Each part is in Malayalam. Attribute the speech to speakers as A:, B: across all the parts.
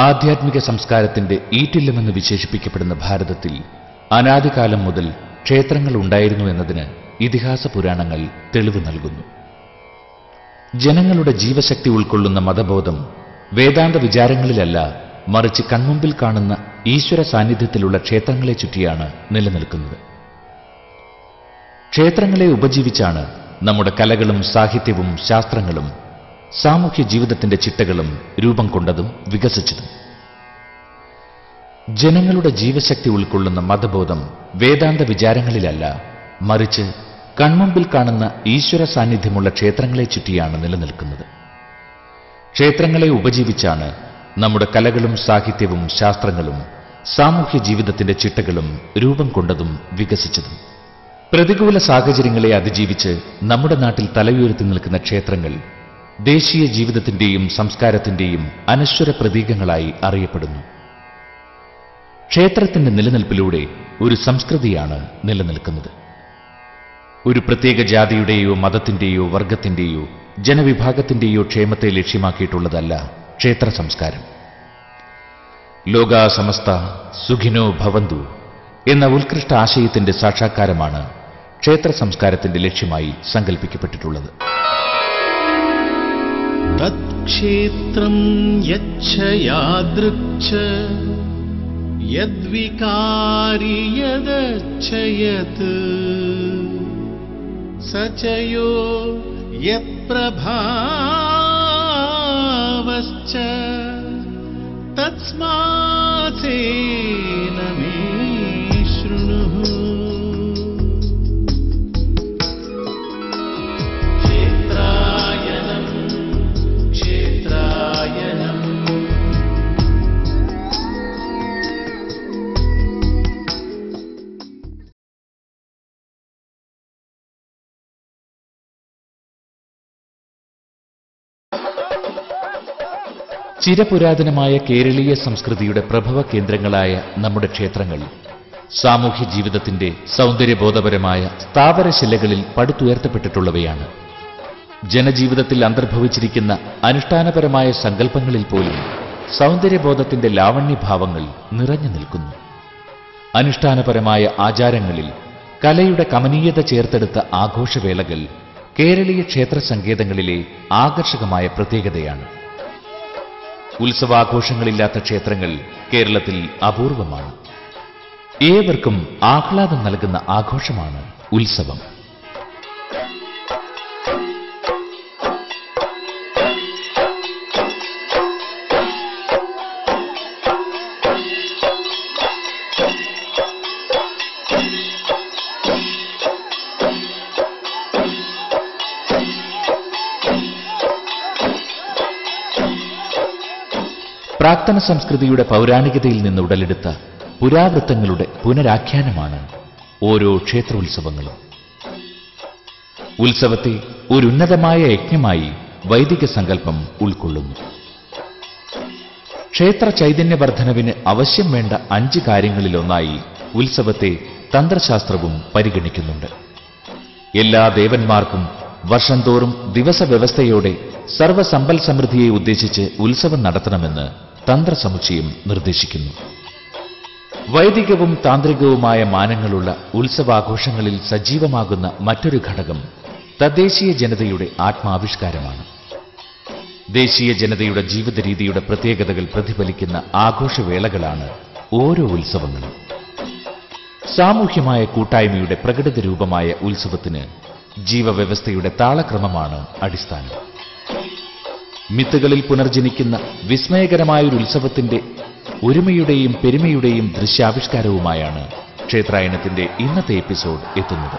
A: ആധ്യാത്മിക സംസ്കാരത്തിന്റെ ഈറ്റില്ലമെന്ന് വിശേഷിപ്പിക്കപ്പെടുന്ന ഭാരതത്തിൽ അനാദികാലം മുതൽ ക്ഷേത്രങ്ങൾ ഉണ്ടായിരുന്നു എന്നതിന് ഇതിഹാസ പുരാണങ്ങൾ തെളിവ് നൽകുന്നു. ജനങ്ങളുടെ ജീവശക്തി ഉൾക്കൊള്ളുന്ന മതബോധം വേദാന്ത വിചാരങ്ങളിലല്ല, മറിച്ച് കൺമുമ്പിൽ കാണുന്ന ഈശ്വര സാന്നിധ്യത്തിലുള്ള ക്ഷേത്രങ്ങളെ ചുറ്റിയാണ് നിലനിൽക്കുന്നത്. ക്ഷേത്രങ്ങളെ ഉപജീവിച്ചാണ് നമ്മുടെ കലകളും സാഹിത്യവും ശാസ്ത്രങ്ങളും സാമൂഹ്യ ജീവിതത്തിന്റെ ചിട്ടകളും രൂപം കൊണ്ടതും വികസിച്ചതും. ജനങ്ങളുടെ ജീവശക്തി ഉൾക്കൊള്ളുന്ന മതബോധം വേദാന്ത വിചാരങ്ങളിലല്ല, മറിച്ച് കൺമുമ്പിൽ കാണുന്ന ഈശ്വര സാന്നിധ്യമുള്ള ക്ഷേത്രങ്ങളെ ചുറ്റിയാണ് നിലനിൽക്കുന്നത്. ക്ഷേത്രങ്ങളെ ഉപജീവിച്ചാണ് നമ്മുടെ കലകളും സാഹിത്യവും ശാസ്ത്രങ്ങളും സാമൂഹ്യ ജീവിതത്തിന്റെ ചിട്ടകളും രൂപം കൊണ്ടതും വികസിച്ചതും. പ്രതികൂല സാഹചര്യങ്ങളെ അതിജീവിച്ച് നമ്മുടെ നാട്ടിൽ തലയുയർത്തി നിൽക്കുന്ന ക്ഷേത്രങ്ങൾ ദേശീയ ജീവിതത്തിന്റെയും സംസ്കാരത്തിന്റെയും അനശ്വര പ്രതീകങ്ങളായി അറിയപ്പെടുന്നു. ക്ഷേത്രത്തിന്റെ നിലനിൽപ്പിലൂടെ ഒരു സംസ്കൃതിയാണ് നിലനിൽക്കുന്നത്. ഒരു പ്രത്യേക ജാതിയുടെയോ മതത്തിന്റെയോ വർഗത്തിന്റെയോ ജനവിഭാഗത്തിന്റെയോ ക്ഷേമത്തെ ലക്ഷ്യമാക്കിയിട്ടുള്ളതല്ല ക്ഷേത്ര സംസ്കാരം. ലോകാ സമസ്ത സുഖിനോ ഭവന്തു എന്ന ഉത്കൃഷ്ട ആശയത്തിന്റെ സാക്ഷാത്കാരമാണ് ക്ഷേത്ര സംസ്കാരത്തിന്റെ ലക്ഷ്യമായി സങ്കല്പിക്കപ്പെട്ടിട്ടുള്ളത്.
B: തത്ക്ഷേത്രം യച്ഛയാദൃച്ഛ യദ്വികാരി യദച്ഛയത് സചയോ യത്പ്രഭാവശ്ച തസ്മാത്സേന മേ ശൃണുഃ. ക്ഷേത്രായനം ക്ഷേത്രായനം.
A: ചിരപുരാതനമായ കേരളീയ സംസ്കൃതിയുടെ പ്രഭവ കേന്ദ്രങ്ങളായ നമ്മുടെ ക്ഷേത്രങ്ങൾ സാമൂഹ്യ ജീവിതത്തിന്റെ സൗന്ദര്യബോധപരമായ സ്ഥാവരശിലകളിൽ പടുത്തുയർത്തപ്പെട്ടിട്ടുള്ളവയാണ്. ജനജീവിതത്തിൽ അന്തർഭവിച്ചിരിക്കുന്ന അനുഷ്ഠാനപരമായ സങ്കല്പങ്ങളിൽ പോലും സൗന്ദര്യബോധത്തിന്റെ ലാവണ്യഭാവങ്ങൾ നിറഞ്ഞു നിൽക്കുന്നു. അനുഷ്ഠാനപരമായ ആചാരങ്ങളിൽ കലയുടെ കമനീയത ചേർത്തെടുത്ത ആഘോഷവേളകൾ കേരളീയ ക്ഷേത്ര സങ്കേതങ്ങളിലെ ആകർഷകമായ പ്രത്യേകതയാണ്. ഉത്സവാഘോഷങ്ങളില്ലാത്ത ക്ഷേത്രങ്ങൾ കേരളത്തിൽ അപൂർവമാണ്. ഏവർക്കും ആഹ്ലാദം നൽകുന്ന ആഘോഷമാണ് ഉത്സവം. പ്രാക്തന സംസ്കൃതിയുടെ പൗരാണികതയിൽ നിന്ന് ഉടലെടുത്ത പുരാവൃത്തങ്ങളുടെ പുനരാഖ്യാനമാണ് ഓരോ ക്ഷേത്രോത്സവങ്ങളും. ഉത്സവത്തെ ഒരു ഉന്നതമായ യജ്ഞമായി വൈദിക സങ്കല്പം ഉൾക്കൊള്ളുന്നു. ക്ഷേത്ര ചൈതന്യവർദ്ധനവിന് ആവശ്യം വേണ്ട 5 കാര്യങ്ങളിലൊന്നായി ഉത്സവത്തെ തന്ത്രശാസ്ത്രവും പരിഗണിക്കുന്നുണ്ട്. എല്ലാ ദേവന്മാർക്കും വർഷം തോറും ദിവസവ്യവസ്ഥയോടെ സർവസമ്പൽ സമൃദ്ധിയെ ഉദ്ദേശിച്ച് ഉത്സവം നടത്തണമെന്ന് തന്ത്രസമുച്ചയം നിർദ്ദേശിക്കുന്നു. വൈദികവും താന്ത്രികവുമായ മാനങ്ങളുള്ള ഉത്സവാഘോഷങ്ങളിൽ സജീവമാകുന്ന മറ്റൊരു ഘടകം തദ്ദേശീയ ജനതയുടെ ആത്മാവിഷ്കാരമാണ്. ദേശീയ ജനതയുടെ ജീവിത രീതിയുടെ പ്രത്യേകതകൾ പ്രതിഫലിക്കുന്ന ആഘോഷവേളകളാണ് ഓരോ ഉത്സവങ്ങളും. സാമൂഹ്യമായ കൂട്ടായ്മയുടെ പ്രകടിത രൂപമായ ഉത്സവത്തിന് ജീവവ്യവസ്ഥയുടെ താളക്രമമാണ് അടിസ്ഥാനം. മിത്തുകളിൽ പുനർജനിക്കുന്ന വിസ്മയകരമായൊരു ഉത്സവത്തിന്റെ ഒരുമയുടെയും പെരുമയുടെയും ദൃശ്യാവിഷ്കാരവുമായാണ് ക്ഷേത്രായനത്തിന്റെ ഇന്നത്തെ എപ്പിസോഡ് എത്തുന്നത്.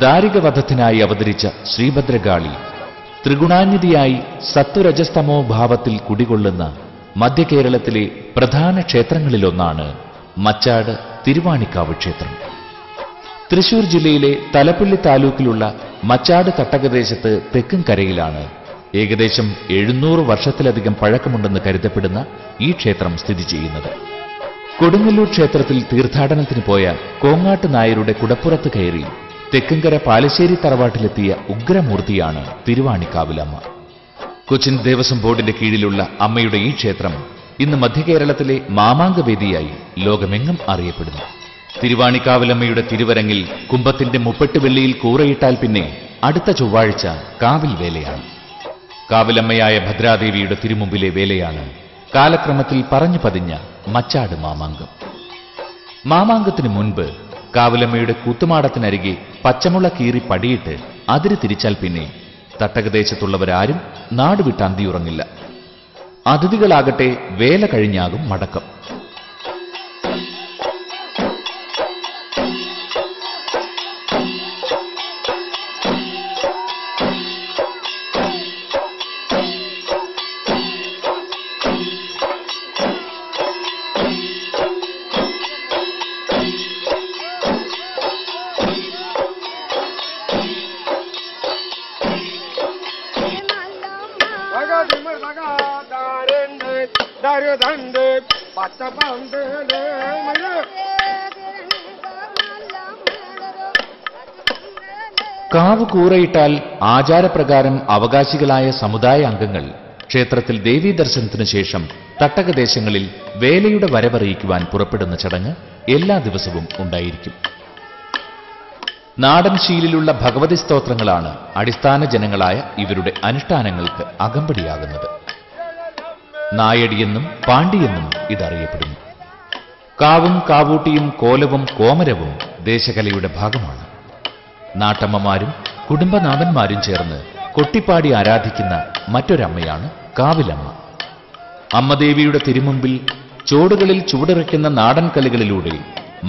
A: ദാരികവധത്തിനായി അവതരിച്ച ശ്രീഭദ്രകാളി ത്രിഗുണാന്വിതിയായി സത്വരജസ്തമോ ഭാവത്തിൽ കുടികൊള്ളുന്ന മധ്യകേരളത്തിലെ പ്രധാന ക്ഷേത്രങ്ങളിലൊന്നാണ് മച്ചാട് തിരുവാണിക്കാവ് ക്ഷേത്രം. തൃശൂർ ജില്ലയിലെ തലപ്പള്ളി താലൂക്കിലുള്ള മച്ചാട് തട്ടകദേശത്ത് തെക്കും കരയിലാണ് ഏകദേശം 700 വർഷത്തിലധികം പഴക്കമുണ്ടെന്ന് കരുതപ്പെടുന്ന ഈ ക്ഷേത്രം സ്ഥിതി ചെയ്യുന്നത്. കൊടുങ്ങല്ലൂർ ക്ഷേത്രത്തിൽ തീർത്ഥാടനത്തിന് പോയ കോങ്ങാട്ട് നായരുടെ കുടപ്പുറത്ത് കയറി തെക്കുംകര പാലശ്ശേരി തറവാട്ടിലെത്തിയ ഉഗ്രമൂർത്തിയാണ് തിരുവാണിക്കാവിലമ്മ. കൊച്ചിൻ ദേവസ്വം ബോർഡിന്റെ കീഴിലുള്ള അമ്മയുടെ ഈ ക്ഷേത്രം ഇന്ന് മധ്യകേരളത്തിലെ മാമാങ്കവേദിയായി ലോകമെങ്ങും അറിയപ്പെടുന്നു. തിരുവാണിക്കാവിലമ്മയുടെ തിരുവരങ്ങിൽ കുംഭത്തിന്റെ 30 വെള്ളിയിൽ കൂറയിട്ടാൽ പിന്നെ അടുത്ത ചൊവ്വാഴ്ച കാവിൽ വേലയാണ്. കാവിലമ്മയായ ഭദ്രാദേവിയുടെ തിരുമുമ്പിലെ വേലയാണ് കാലക്രമത്തിൽ പറഞ്ഞു പതിഞ്ഞ മച്ചാട് മാമാങ്കം. മാമാങ്കത്തിന് മുൻപ് കാവിലമ്മയുടെ കൂത്തുമാടത്തിനരികെ പച്ചമുള കീറി പടിയിട്ട് അതിര് തിരിച്ചാൽ പിന്നെ തട്ടകദേശത്തുള്ളവരാരും നാടുവിട്ട് അന്തിയുറങ്ങില്ല. അതിഥികളാകട്ടെ വേല കഴിഞ്ഞാകും മടക്കം. കാവ് കൂറയിട്ടാൽ ആചാരപ്രകാരം അവകാശികളായ സമുദായ അംഗങ്ങൾ ക്ഷേത്രത്തിൽ ദേവീ ദർശനത്തിനു ശേഷം തട്ടകദേശങ്ങളിൽ വേലയുടെ വരവറിയിക്കുവാൻ പുറപ്പെടുന്ന ചടങ്ങ് എല്ലാ ദിവസവും ഉണ്ടായിരിക്കും. നാടൻ ശീലിലുള്ള ഭഗവതി സ്തോത്രങ്ങളാണ് അടിസ്ഥാന ജനങ്ങളായ ഇവരുടെ അനുഷ്ഠാനങ്ങൾക്ക് അകമ്പടിയാകുന്നത്. നായടിയെന്നും പാണ്ടിയെന്നും ഇതറിയപ്പെടുന്നു. കാവും കാവൂട്ടിയും കോലവും കോമരവും ദേശകലയുടെ ഭാഗമാണ്. നാട്ടമ്മമാരും കുടുംബനാഥന്മാരും ചേർന്ന് കൊട്ടിപ്പാടി ആരാധിക്കുന്ന മറ്റൊരമ്മയാണ് കാവിലമ്മ. അമ്മദേവിയുടെ തിരുമുമ്പിൽ ചോടുകളിൽ ചുവടിറയ്ക്കുന്ന നാടൻ കളികളിലൂടെ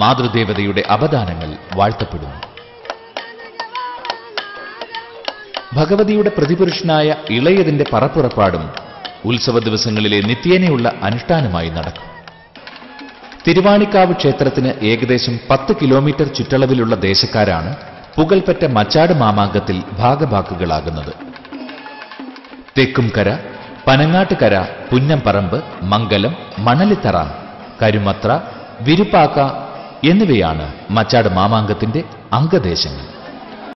A: മാതൃദേവതയുടെ അവദാനങ്ങൾ വാഴ്ത്തപ്പെടുന്നു. ഭഗവതിയുടെ പ്രതിപുരുഷനായ ഇളയതിന്റെ പറപ്പുറപ്പാടും ഉത്സവ ദിവസങ്ങളിലെ നിത്യേനയുള്ള അനുഷ്ഠാനമായി നടക്കും. തിരുവാണിക്കാവ് ക്ഷേത്രത്തിന് ഏകദേശം 10 കിലോമീറ്റർ ചുറ്റളവിലുള്ള ദേശക്കാരാണ് പുകൾപെറ്റ മച്ചാട് മാമാങ്കത്തിൽ ഭാഗഭാക്കുകളാകുന്നത്. തെക്കുംകര, പനങ്ങാട്ടുകര, പുന്നംപറമ്പ്, മംഗലം, മണലിത്തറ, കരുമത്ര, വിരുപ്പാക്ക എന്നിവയാണ് മച്ചാട് മാമാങ്കത്തിന്റെ അംഗദേശങ്ങൾ.